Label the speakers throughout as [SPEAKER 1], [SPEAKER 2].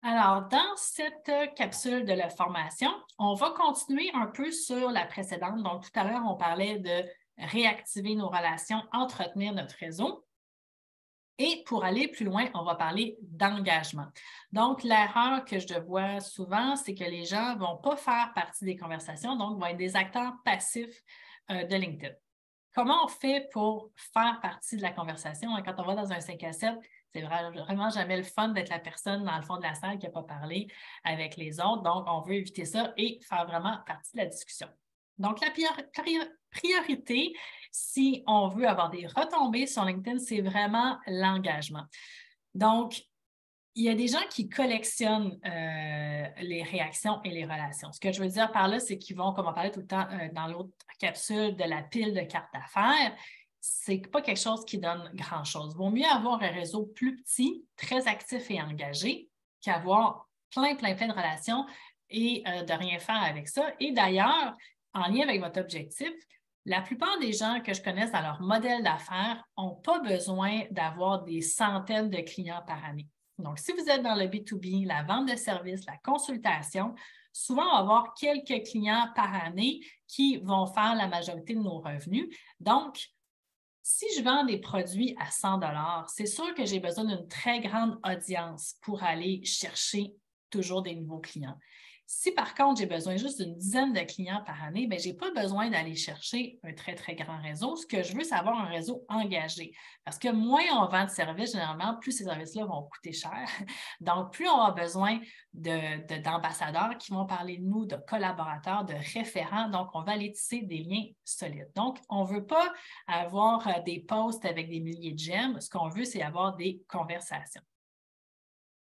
[SPEAKER 1] Alors, dans cette capsule de la formation, on va continuer un peu sur la précédente. Donc, tout à l'heure, on parlait de réactiver nos relations, entretenir notre réseau. Et pour aller plus loin, on va parler d'engagement. Donc, l'erreur que je vois souvent, c'est que les gens ne vont pas faire partie des conversations, donc vont être des acteurs passifs de LinkedIn. Comment on fait pour faire partie de la conversation? Quand on va dans un 5 à 7, c'est vraiment jamais le fun d'être la personne dans le fond de la salle qui n'a pas parlé avec les autres. Donc, on veut éviter ça et faire vraiment partie de la discussion. Donc, la priorité, si on veut avoir des retombées sur LinkedIn, c'est vraiment l'engagement. Donc, il y a des gens qui collectionnent les réactions et les relations. Ce que je veux dire par là, c'est qu'ils vont, comme on parlait tout le temps dans l'autre capsule de la pile de cartes d'affaires, c'est pas quelque chose qui donne grand-chose. Il vaut mieux avoir un réseau plus petit, très actif et engagé, qu'avoir plein de relations et de rien faire avec ça. Et d'ailleurs, en lien avec votre objectif, la plupart des gens que je connaisse dans leur modèle d'affaires n'ont pas besoin d'avoir des centaines de clients par année. Donc, si vous êtes dans le B2B, la vente de services, la consultation, souvent, on va avoir quelques clients par année qui vont faire la majorité de nos revenus. Donc, si je vends des produits à 100 c'est sûr que j'ai besoin d'une très grande audience pour aller chercher toujours des nouveaux clients. Si par contre, j'ai besoin juste d'une dizaine de clients par année, je n'ai pas besoin d'aller chercher un très grand réseau. Ce que je veux, c'est avoir un réseau engagé. Parce que moins on vend de services, généralement, plus ces services-là vont coûter cher. Donc, plus on a besoin d'ambassadeurs qui vont parler de nous, de collaborateurs, de référents. Donc, on va aller tisser des liens solides. Donc, on ne veut pas avoir des posts avec des milliers de j'aime. Ce qu'on veut, c'est avoir des conversations.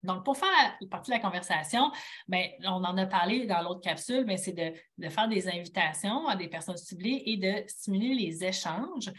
[SPEAKER 1] Donc, pour faire partie de la conversation, on en a parlé dans l'autre capsule, c'est de faire des invitations à des personnes ciblées et de stimuler les échanges.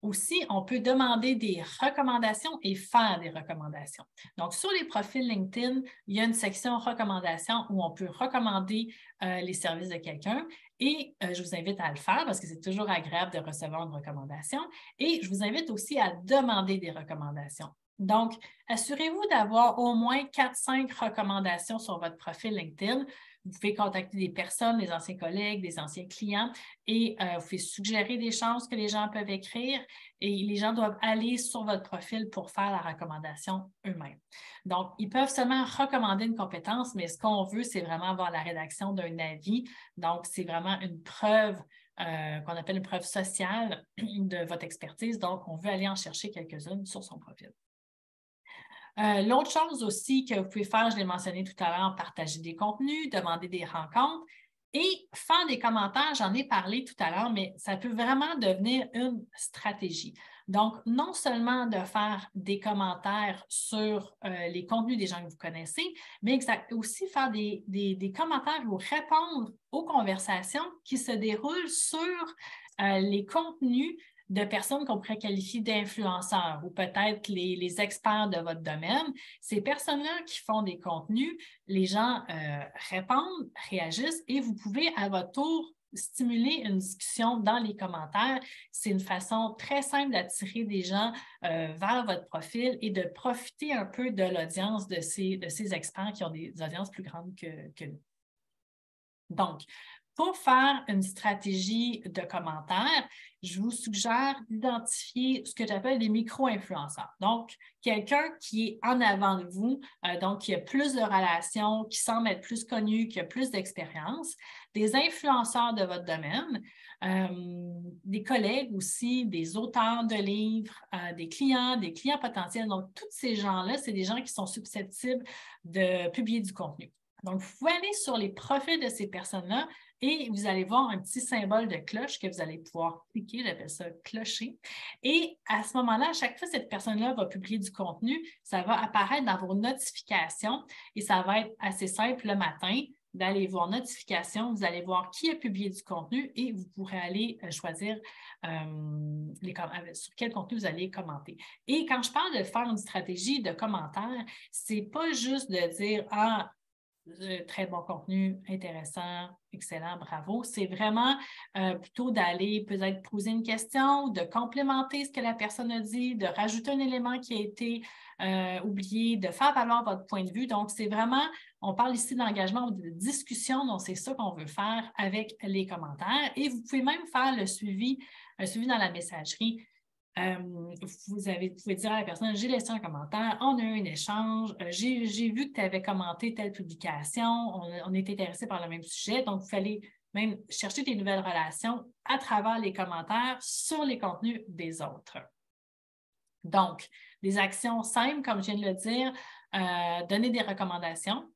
[SPEAKER 1] Aussi, on peut demander des recommandations et faire des recommandations. Donc, sur les profils LinkedIn, il y a une section recommandations où on peut recommander les services de quelqu'un et je vous invite à le faire parce que c'est toujours agréable de recevoir une recommandation. Et je vous invite aussi à demander des recommandations. Donc, assurez-vous d'avoir au moins 4-5 recommandations sur votre profil LinkedIn. Vous pouvez contacter des personnes, des anciens collègues, des anciens clients et vous pouvez suggérer des choses que les gens peuvent écrire et les gens doivent aller sur votre profil pour faire la recommandation eux-mêmes. Donc, ils peuvent seulement recommander une compétence, mais ce qu'on veut, c'est vraiment avoir la rédaction d'un avis. Donc, c'est vraiment une preuve qu'on appelle une preuve sociale de votre expertise. Donc, on veut aller en chercher quelques-unes sur son profil. L'autre chose aussi que vous pouvez faire, je l'ai mentionné tout à l'heure, partager des contenus, demander des rencontres et faire des commentaires. J'en ai parlé tout à l'heure, mais ça peut vraiment devenir une stratégie. Donc, non seulement de faire des commentaires sur les contenus des gens que vous connaissez, mais aussi faire des commentaires ou répondre aux conversations qui se déroulent sur les contenus de personnes qu'on pourrait qualifier d'influenceurs ou peut-être les experts de votre domaine. Ces personnes-là qui font des contenus, les gens répondent, réagissent et vous pouvez à votre tour stimuler une discussion dans les commentaires. C'est une façon très simple d'attirer des gens vers votre profil et de profiter un peu de l'audience de ces experts qui ont des audiences plus grandes que nous. Donc, pour faire une stratégie de commentaires, je vous suggère d'identifier ce que j'appelle des micro-influenceurs. Donc, quelqu'un qui est en avant de vous, donc qui a plus de relations, qui semble être plus connu, qui a plus d'expérience, des influenceurs de votre domaine, des collègues aussi, des auteurs de livres, des clients potentiels. Donc, tous ces gens-là, c'est des gens qui sont susceptibles de publier du contenu. Donc, vous pouvez aller sur les profils de ces personnes-là et vous allez voir un petit symbole de cloche que vous allez pouvoir cliquer, j'appelle ça clocher. Et à ce moment-là, à chaque fois que cette personne-là va publier du contenu, ça va apparaître dans vos notifications et ça va être assez simple le matin d'aller voir notifications, vous allez voir qui a publié du contenu et vous pourrez aller choisir sur quel contenu vous allez commenter. Et quand je parle de faire une stratégie de commentaires, ce n'est pas juste de dire « Ah, Très bon contenu, intéressant, excellent, bravo. C'est vraiment plutôt d'aller peut-être poser une question, de complémenter ce que la personne a dit, de rajouter un élément qui a été oublié, de faire valoir votre point de vue. Donc, c'est vraiment, on parle ici d'engagement ou de discussion, donc c'est ça qu'on veut faire avec les commentaires. Et vous pouvez même faire un suivi dans la messagerie. Vous pouvez dire à la personne, j'ai laissé un commentaire, on a eu un échange, j'ai vu que tu avais commenté telle publication, on est intéressé par le même sujet, donc il fallait même chercher des nouvelles relations à travers les commentaires sur les contenus des autres. Donc, des actions simples, comme je viens de le dire, donner des recommandations,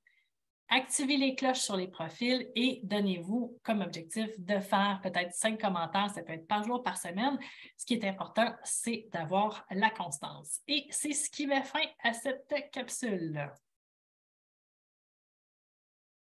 [SPEAKER 1] activez les cloches sur les profils et donnez-vous comme objectif de faire peut-être 5 commentaires, ça peut être par jour, par semaine. Ce qui est important, c'est d'avoir la constance. Et c'est ce qui met fin à cette capsule.